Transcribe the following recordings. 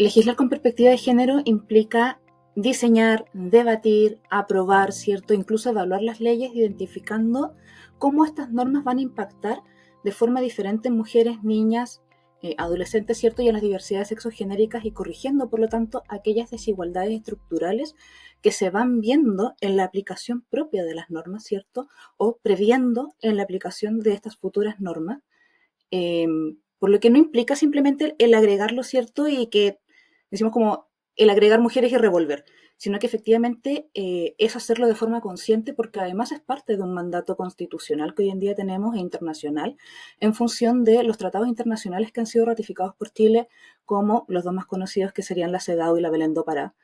legislar con perspectiva de género implica diseñar, debatir, aprobar, ¿cierto? Incluso evaluar las leyes, identificando cómo estas normas van a impactar de forma diferente en mujeres, niñas, adolescentes, ¿cierto? Y en las diversidades sexogenéricas, y corrigiendo, por lo tanto, aquellas desigualdades estructurales que se van viendo en la aplicación propia de las normas, ¿cierto? O previendo en la aplicación de estas futuras normas. Eh, por lo que no implica simplemente el agregarlo, ¿cierto? Y que decimos como el agregar mujeres y revolver, sino que efectivamente es hacerlo de forma consciente, porque además es parte de un mandato constitucional que hoy en día tenemos e internacional, en función de los tratados internacionales que han sido ratificados por Chile, como los dos más conocidos, que serían la CEDAW y la Belén do Pará.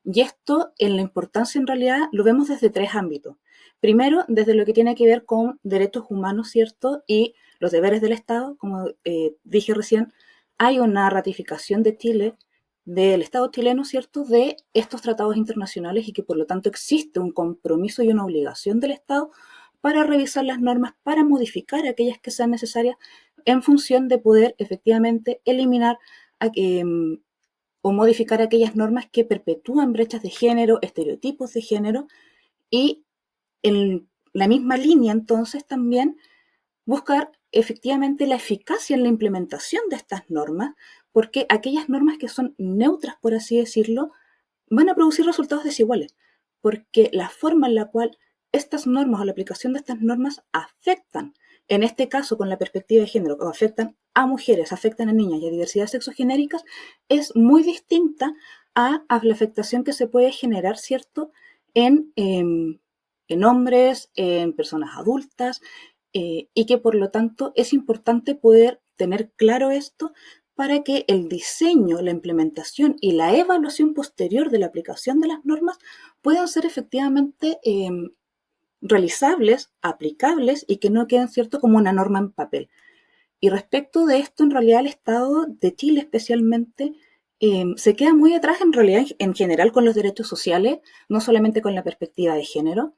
Y esto, en la importancia, en realidad, lo vemos desde tres ámbitos. Primero, desde lo que tiene que ver con derechos humanos, ¿cierto? Y los deberes del Estado. Como dije recién, hay una ratificación de Chile, del Estado chileno, ¿cierto?, de estos tratados internacionales, y que por lo tanto existe un compromiso y una obligación del Estado para revisar las normas, para modificar aquellas que sean necesarias, en función de poder efectivamente eliminar o modificar aquellas normas que perpetúan brechas de género, estereotipos de género. Y en la misma línea, entonces, también buscar efectivamente la eficacia en la implementación de estas normas, porque aquellas normas que son neutras, por así decirlo, van a producir resultados desiguales, porque la forma en la cual estas normas o la aplicación de estas normas afectan, en este caso con la perspectiva de género, o afectan a mujeres, afectan a niñas y a diversidades sexogenéricas, es muy distinta a la afectación que se puede generar, ¿cierto?, en hombres, en personas adultas, y que por lo tanto es importante poder tener claro esto, para que el diseño, la implementación y la evaluación posterior de la aplicación de las normas puedan ser efectivamente realizables, aplicables, y que no queden, ¿cierto?, como una norma en papel. Y respecto de esto, en realidad el Estado de Chile especialmente se queda muy atrás, en realidad, en general, con los derechos sociales, no solamente con la perspectiva de género.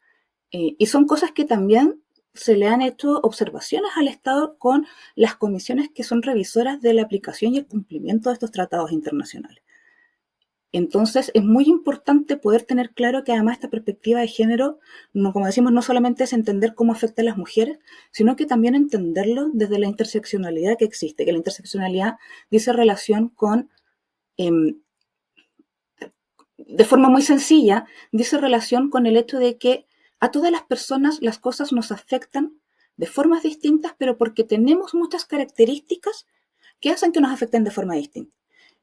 Y son cosas que también se le han hecho observaciones al Estado con las comisiones que son revisoras de la aplicación y el cumplimiento de estos tratados internacionales. Entonces, es muy importante poder tener claro que además esta perspectiva de género, no, como decimos, no solamente es entender cómo afecta a las mujeres, sino que también entenderlo desde la interseccionalidad que existe, que la interseccionalidad dice relación con, de forma muy sencilla, dice relación con el hecho de que a todas las personas las cosas nos afectan de formas distintas, pero porque tenemos muchas características que hacen que nos afecten de forma distinta.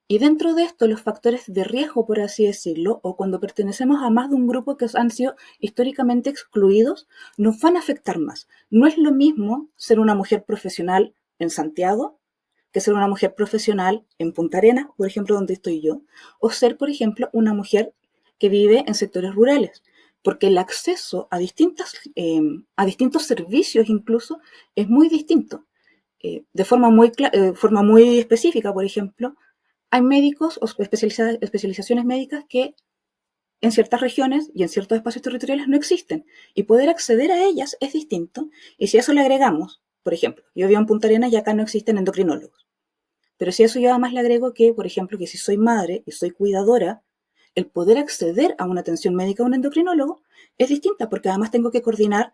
Y dentro de esto, los factores de riesgo, por así decirlo, o cuando pertenecemos a más de un grupo que han sido históricamente excluidos, nos van a afectar más. No es lo mismo ser una mujer profesional en Santiago que ser una mujer profesional en Punta Arenas, por ejemplo, donde estoy yo, o ser, por ejemplo, una mujer que vive en sectores rurales, porque el acceso a distintos servicios incluso es muy distinto. De forma muy específica, por ejemplo, hay médicos o especializaciones médicas que en ciertas regiones y en ciertos espacios territoriales no existen, y poder acceder a ellas es distinto. Y si a eso le agregamos, por ejemplo, yo vivo en Punta Arenas y acá no existen endocrinólogos, pero si a eso yo además le agrego que, por ejemplo, que si soy madre y soy cuidadora, el poder acceder a una atención médica o un endocrinólogo es distinta, porque además tengo que coordinar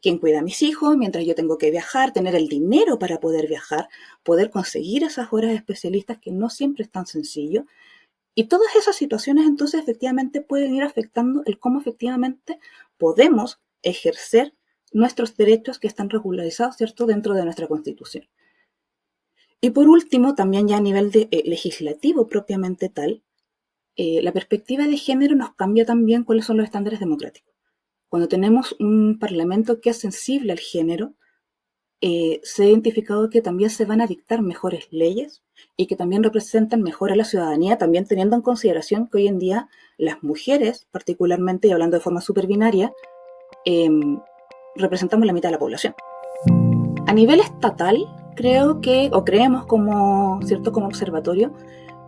quién cuida a mis hijos, mientras yo tengo que viajar, tener el dinero para poder viajar, poder conseguir esas horas de especialistas, que no siempre es tan sencillo. Y todas esas situaciones entonces efectivamente pueden ir afectando el cómo efectivamente podemos ejercer nuestros derechos que están regularizados, ¿cierto?, dentro de nuestra Constitución. Y por último, también ya a nivel legislativo propiamente tal, la perspectiva de género nos cambia también cuáles son los estándares democráticos. Cuando tenemos un parlamento que es sensible al género, se ha identificado que también se van a dictar mejores leyes y que también representan mejor a la ciudadanía, también teniendo en consideración que hoy en día las mujeres, particularmente, y hablando de forma superbinaria, representamos la mitad de la población. A nivel estatal, creo que, o creemos como, ¿cierto?, como observatorio,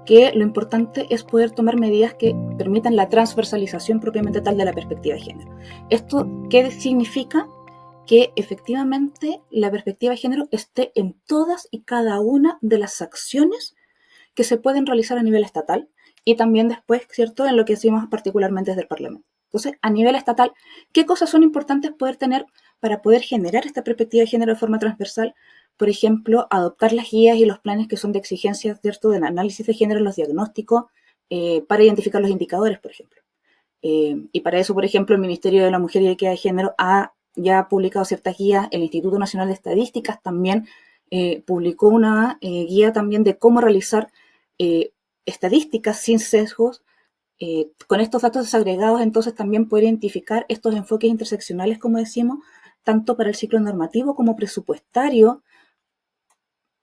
que lo importante es poder tomar medidas que permitan la transversalización propiamente tal de la perspectiva de género. ¿Esto qué significa? Que efectivamente la perspectiva de género esté en todas y cada una de las acciones que se pueden realizar a nivel estatal y también después, ¿cierto?, en lo que hacemos particularmente desde el Parlamento. Entonces, a nivel estatal, ¿qué cosas son importantes poder tener para poder generar esta perspectiva de género de forma transversal? Por ejemplo, adoptar las guías y los planes que son de exigencia, ¿cierto?, del análisis de género, los diagnósticos, para identificar los indicadores, por ejemplo. Y para eso, por ejemplo, el Ministerio de la Mujer y Equidad de Género ha ya publicado ciertas guías. El Instituto Nacional de Estadísticas también publicó una guía también de cómo realizar estadísticas sin sesgos. Con estos datos desagregados, entonces también poder identificar estos enfoques interseccionales, como decimos, tanto para el ciclo normativo como presupuestario.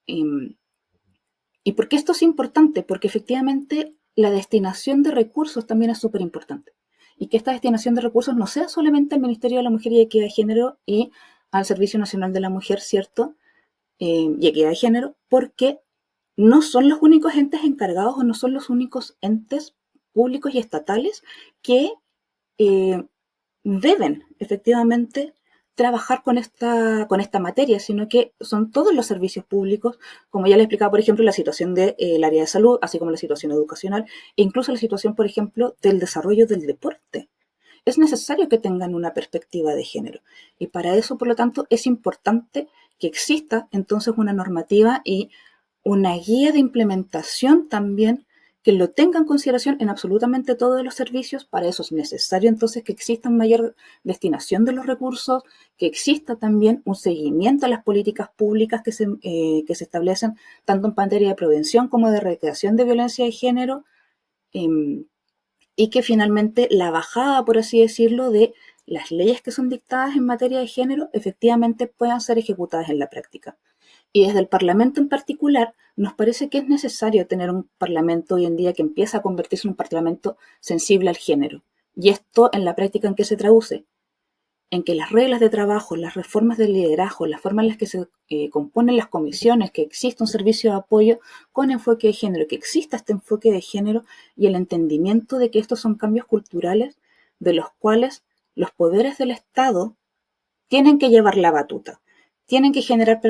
¿Y por qué esto es importante? Porque efectivamente la destinación de recursos también es súper importante. Y que esta destinación de recursos no sea solamente al Ministerio de la Mujer y Equidad de Género y al Servicio Nacional de la Mujer, ¿cierto? Y Equidad de Género, porque no son los únicos entes encargados o no son los únicos entes públicos y estatales que deben efectivamente trabajar con esta materia, sino que son todos los servicios públicos, como ya les explicaba, por ejemplo, la situación del área de salud, así como la situación educacional, e incluso la situación, por ejemplo, del desarrollo del deporte. Es necesario que tengan una perspectiva de género. Y para eso, por lo tanto, es importante que exista entonces una normativa y una guía de implementación también que lo tenga en consideración en absolutamente todos los servicios. Para eso es necesario entonces que exista mayor destinación de los recursos, que exista también un seguimiento a las políticas públicas que se establecen tanto en materia de prevención como de erradicación de violencia de género, y que finalmente la bajada, por así decirlo, de las leyes que son dictadas en materia de género efectivamente puedan ser ejecutadas en la práctica. Y desde el Parlamento en particular, nos parece que es necesario tener un Parlamento hoy en día que empieza a convertirse en un Parlamento sensible al género. Y esto en la práctica, ¿en qué se traduce? En que las reglas de trabajo, las reformas del liderazgo, la forma en las que se componen las comisiones, que exista un servicio de apoyo con enfoque de género, que exista este enfoque de género y el entendimiento de que estos son cambios culturales de los cuales los poderes del Estado tienen que llevar la batuta, tienen que generar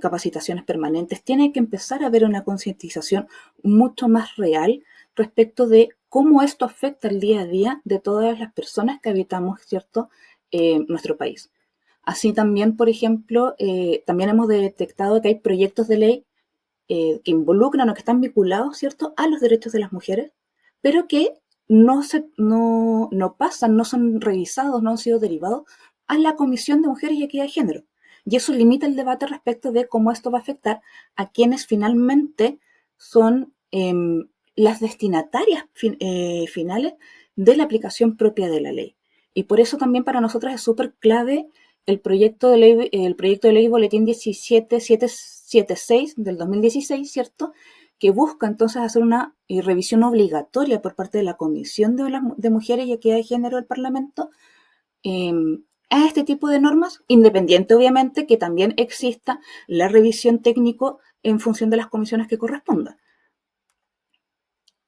capacitaciones permanentes, tiene que empezar a haber una concientización mucho más real respecto de cómo esto afecta el día a día de todas las personas que habitamos, ¿cierto?, nuestro país. Así también, por ejemplo, también hemos detectado que hay proyectos de ley que involucran o que están vinculados, ¿cierto?, a los derechos de las mujeres, pero que no pasan, no son revisados, no han sido derivados a la Comisión de Mujeres y Equidad de Género. Y eso limita el debate respecto de cómo esto va a afectar a quienes finalmente son las destinatarias finales de la aplicación propia de la ley. Y por eso también para nosotras es súper clave el proyecto de ley Boletín 17776 del 2016, ¿cierto?, que busca entonces hacer una revisión obligatoria por parte de la Comisión de Mujeres y Equidad de Género del Parlamento a este tipo de normas, independiente obviamente que también exista la revisión técnico en función de las comisiones que correspondan.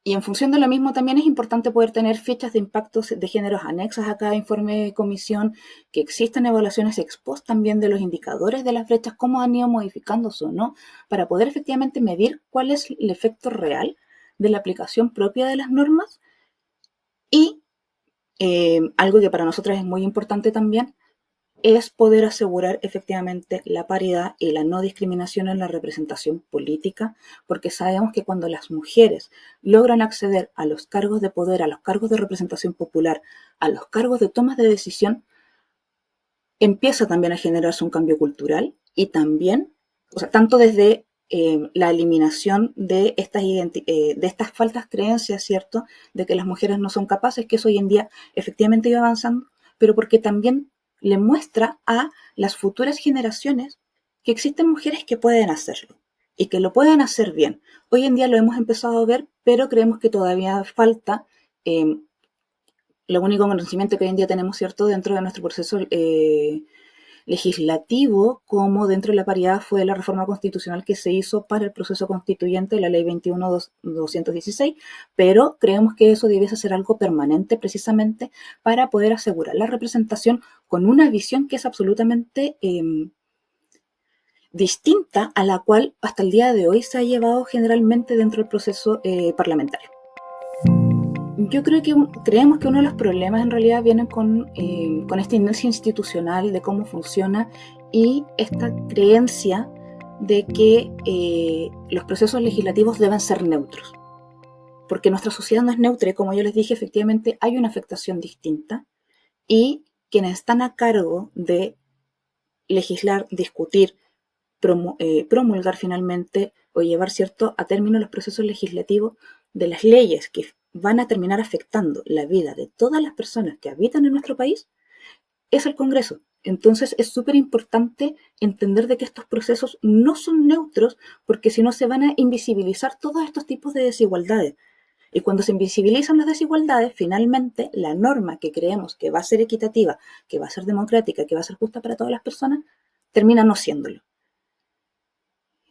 Y en función de lo mismo también es importante poder tener fichas de impactos de géneros anexas a cada informe de comisión, que existan evaluaciones ex post también de los indicadores de las brechas, cómo han ido modificándose o no, para poder efectivamente medir cuál es el efecto real de la aplicación propia de las normas. Y algo que para nosotras es muy importante también es poder asegurar efectivamente la paridad y la no discriminación en la representación política, porque sabemos que cuando las mujeres logran acceder a los cargos de poder, a los cargos de representación popular, a los cargos de tomas de decisión, empieza también a generarse un cambio cultural y también, o sea, tanto desde la eliminación de estas falsas creencias, ¿cierto?, de que las mujeres no son capaces, que eso hoy en día efectivamente iba avanzando, pero porque también le muestra a las futuras generaciones que existen mujeres que pueden hacerlo y que lo pueden hacer bien. Hoy en día lo hemos empezado a ver, pero creemos que todavía falta lo único conocimiento que hoy en día tenemos, ¿cierto?, dentro de nuestro proceso legislativo, como dentro de la paridad fue la reforma constitucional que se hizo para el proceso constituyente de la ley 21.216, pero creemos que eso debiese ser algo permanente precisamente para poder asegurar la representación con una visión que es absolutamente distinta a la cual hasta el día de hoy se ha llevado generalmente dentro del proceso parlamentario. Yo creo que creemos que uno de los problemas en realidad vienen con esta inercia institucional de cómo funciona y esta creencia de que los procesos legislativos deben ser neutros. Porque nuestra sociedad no es neutra y, como yo les dije, efectivamente hay una afectación distinta y quienes están a cargo de legislar, discutir, promulgar finalmente o llevar a término los procesos legislativos de las leyes que van a terminar afectando la vida de todas las personas que habitan en nuestro país, es el Congreso. Entonces es súper importante entender de que estos procesos no son neutros, porque si no se van a invisibilizar todos estos tipos de desigualdades. Y cuando se invisibilizan las desigualdades, finalmente la norma que creemos que va a ser equitativa, que va a ser democrática, que va a ser justa para todas las personas, termina no siéndolo.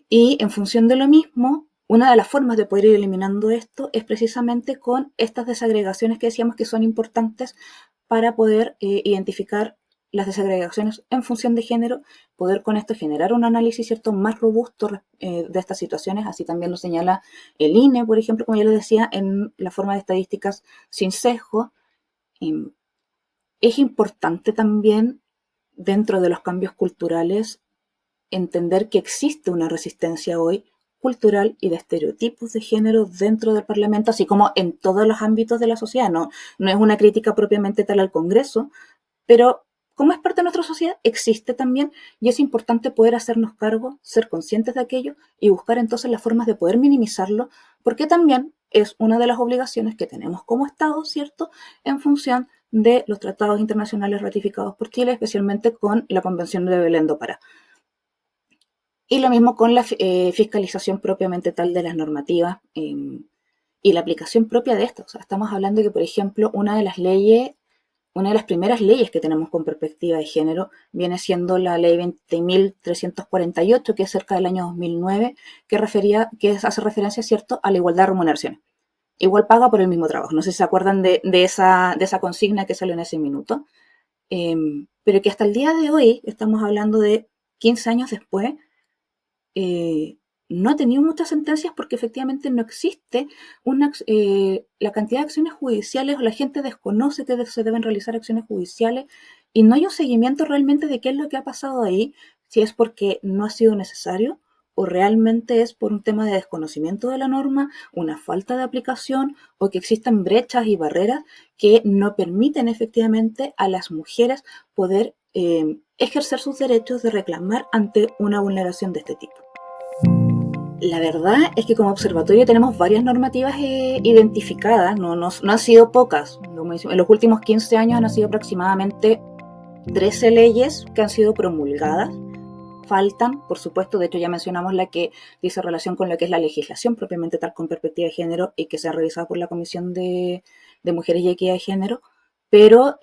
Y en función de lo mismo, una de las formas de poder ir eliminando esto es precisamente con estas desagregaciones que decíamos que son importantes para poder identificar las desagregaciones en función de género, poder con esto generar un análisis más robusto de estas situaciones. Así también lo señala el INE, por ejemplo, como ya les decía, en la forma de estadísticas sin sesgo. Es importante también, dentro de los cambios culturales, entender que existe una resistencia hoy cultural y de estereotipos de género dentro del Parlamento, así como en todos los ámbitos de la sociedad. No es una crítica propiamente tal al Congreso, pero como es parte de nuestra sociedad, existe también y es importante poder hacernos cargo, ser conscientes de aquello y buscar entonces las formas de poder minimizarlo, porque también es una de las obligaciones que tenemos como Estado, ¿cierto?, en función de los tratados internacionales ratificados por Chile, especialmente con la Convención de Belén do Pará. Y lo mismo con la fiscalización propiamente tal de las normativas y la aplicación propia de esto. O sea, estamos hablando de que, por ejemplo, una de las primeras leyes que tenemos con perspectiva de género viene siendo la ley 20.348, que es cerca del año 2009, que hace referencia, ¿cierto?, a la igualdad de remuneraciones. Igual paga por el mismo trabajo. No sé si se acuerdan de esa consigna que salió en ese minuto. Pero que hasta el día de hoy, estamos hablando de 15 años después, no ha tenido muchas sentencias porque efectivamente no existe la cantidad de acciones judiciales, o la gente desconoce que se deben realizar acciones judiciales y no hay un seguimiento realmente de qué es lo que ha pasado ahí, si es porque no ha sido necesario o realmente es por un tema de desconocimiento de la norma, una falta de aplicación o que existen brechas y barreras que no permiten efectivamente a las mujeres poder ejercer sus derechos de reclamar ante una vulneración de este tipo. La verdad es que como observatorio tenemos varias normativas identificadas, no han sido pocas. En los últimos 15 años han sido aproximadamente 13 leyes que han sido promulgadas. Faltan, por supuesto, de hecho ya mencionamos la que dice relación con lo que es la legislación propiamente tal con perspectiva de género y que se ha revisado por la Comisión de Mujeres y Equidad de Género, pero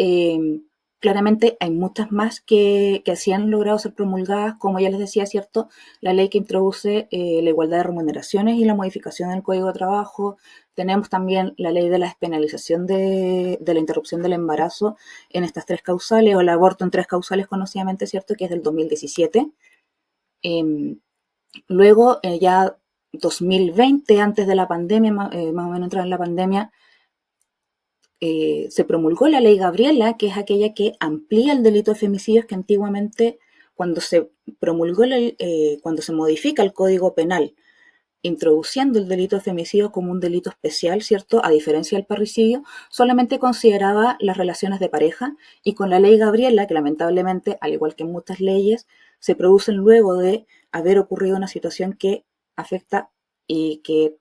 claramente hay muchas más que sí han logrado ser promulgadas, como ya les decía, ¿cierto? La ley que introduce la igualdad de remuneraciones y la modificación del Código de Trabajo. Tenemos también la ley de la despenalización de la interrupción del embarazo en estas 3 causales, o el aborto en 3 causales conocidas, ¿cierto?, que es del 2017. Luego, ya 2020, antes de la pandemia, más o menos entrar en la pandemia, se promulgó la ley Gabriela, que es aquella que amplía el delito de femicidios, que antiguamente, cuando se promulgó, cuando se modifica el Código Penal, introduciendo el delito de femicidio como un delito especial, ¿cierto?, a diferencia del parricidio, solamente consideraba las relaciones de pareja, y con la ley Gabriela, que lamentablemente, al igual que muchas leyes, se producen luego de haber ocurrido una situación que afecta y que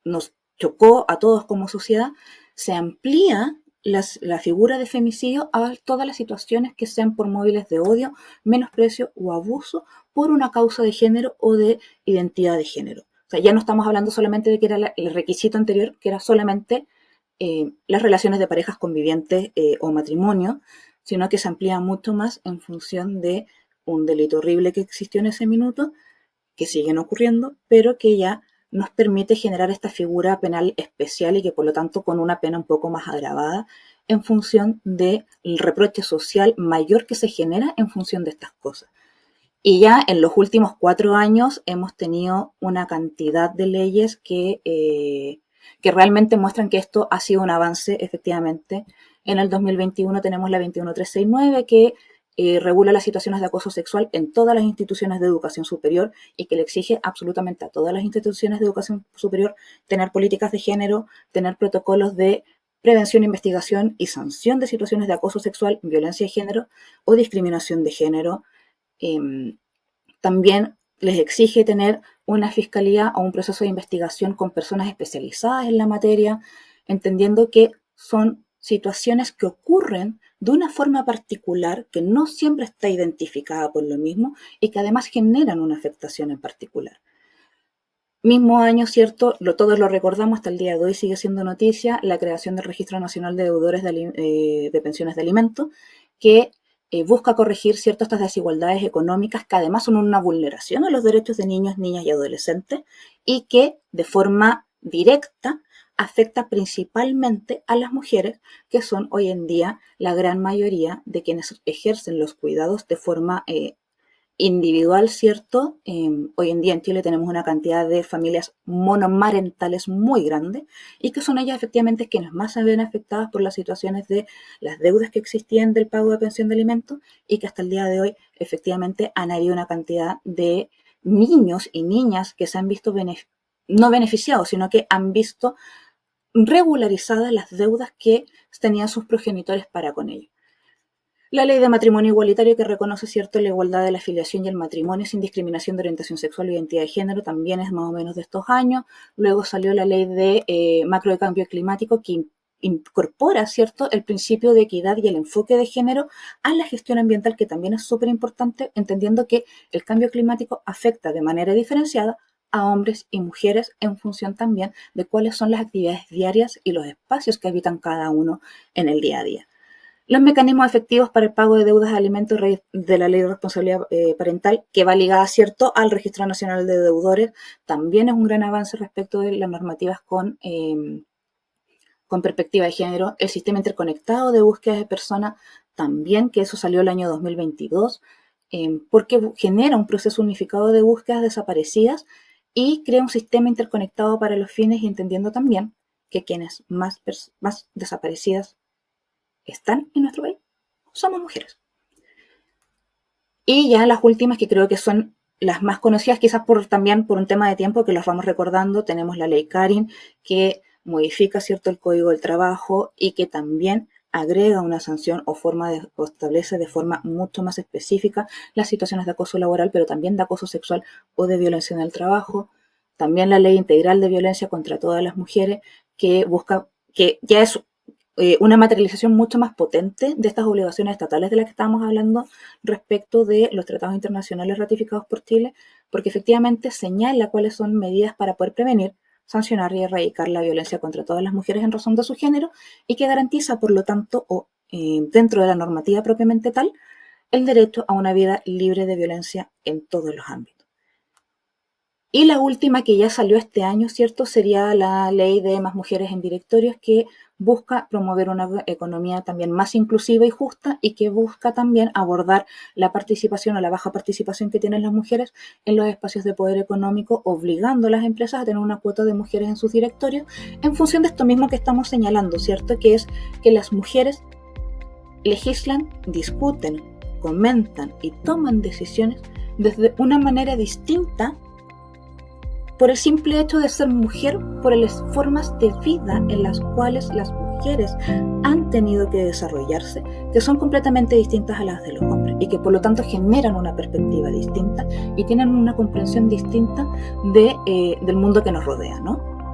nos chocó a todos como sociedad, se amplía la figura de femicidio a todas las situaciones que sean por móviles de odio, menosprecio o abuso por una causa de género o de identidad de género. O sea, ya no estamos hablando solamente de que era el requisito anterior, que era solamente las relaciones de parejas convivientes o matrimonio, sino que se amplía mucho más en función de un delito horrible que existió en ese minuto, que siguen ocurriendo, pero que ya nos permite generar esta figura penal especial y que por lo tanto con una pena un poco más agravada en función del reproche social mayor que se genera en función de estas cosas. Y ya en los últimos 4 años hemos tenido una cantidad de leyes que realmente muestran que esto ha sido un avance efectivamente. En el 2021 tenemos la 21369 que regula las situaciones de acoso sexual en todas las instituciones de educación superior y que le exige absolutamente a todas las instituciones de educación superior tener políticas de género, tener protocolos de prevención, investigación y sanción de situaciones de acoso sexual, violencia de género o discriminación de género. También les exige tener una fiscalía o un proceso de investigación con personas especializadas en la materia, entendiendo que son situaciones que ocurren de una forma particular, que no siempre está identificada por lo mismo y que además generan una afectación en particular. Mismo año, ¿cierto? Todos lo recordamos, hasta el día de hoy sigue siendo noticia, la creación del Registro Nacional de Deudores de Pensiones de Alimentos, que busca corregir ciertas estas desigualdades económicas que además son una vulneración a los derechos de niños, niñas y adolescentes y que de forma directa afecta principalmente a las mujeres, que son hoy en día la gran mayoría de quienes ejercen los cuidados de forma individual, ¿cierto? Hoy en día en Chile tenemos una cantidad de familias monomarentales muy grande y que son ellas efectivamente quienes más se ven afectadas por las situaciones de las deudas que existían del pago de pensión de alimentos y que hasta el día de hoy efectivamente han habido una cantidad de niños y niñas que se han visto no beneficiados, sino que han visto regularizadas las deudas que tenían sus progenitores para con ellos. La ley de matrimonio igualitario que reconoce, ¿cierto?, la igualdad de la filiación y el matrimonio sin discriminación de orientación sexual o identidad de género también es más o menos de estos años. Luego salió la ley de macro de cambio climático que incorpora, ¿cierto?, el principio de equidad y el enfoque de género a la gestión ambiental, que también es súper importante, entendiendo que el cambio climático afecta de manera diferenciada a hombres y mujeres en función también de cuáles son las actividades diarias y los espacios que habitan cada uno en el día a día. Los mecanismos efectivos para el pago de deudas de alimentos de la Ley de Responsabilidad Parental, que va ligada, ¿cierto?, al Registro Nacional de Deudores, también es un gran avance respecto de las normativas con perspectiva de género. El sistema interconectado de búsqueda de personas, también, que eso salió el año 2022, porque genera un proceso unificado de búsquedas desaparecidas y crea un sistema interconectado para los fines, y entendiendo también que quienes más desaparecidas están en nuestro país somos mujeres. Y ya las últimas, que creo que son las más conocidas, quizás también por un tema de tiempo que las vamos recordando, tenemos la ley Karin, que modifica, ¿cierto?, el Código del Trabajo y que también agrega una sanción o establece de forma mucho más específica las situaciones de acoso laboral, pero también de acoso sexual o de violencia en el trabajo. También la Ley Integral de Violencia contra todas las mujeres, que busca, que ya es una materialización mucho más potente de estas obligaciones estatales de las que estábamos hablando respecto de los tratados internacionales ratificados por Chile, porque efectivamente señala cuáles son medidas para poder prevenir, sancionar y erradicar la violencia contra todas las mujeres en razón de su género, y que garantiza, por lo tanto, dentro de la normativa propiamente tal, el derecho a una vida libre de violencia en todos los ámbitos. Y la última, que ya salió este año, ¿cierto?, sería la ley de más mujeres en directorios, que busca promover una economía también más inclusiva y justa y que busca también abordar la participación o la baja participación que tienen las mujeres en los espacios de poder económico, obligando a las empresas a tener una cuota de mujeres en sus directorios en función de esto mismo que estamos señalando, ¿cierto?, que es que las mujeres legislan, discuten, comentan y toman decisiones desde una manera distinta por el simple hecho de ser mujer, por las formas de vida en las cuales las mujeres han tenido que desarrollarse, que son completamente distintas a las de los hombres y que por lo tanto generan una perspectiva distinta y tienen una comprensión distinta del mundo que nos rodea, ¿no?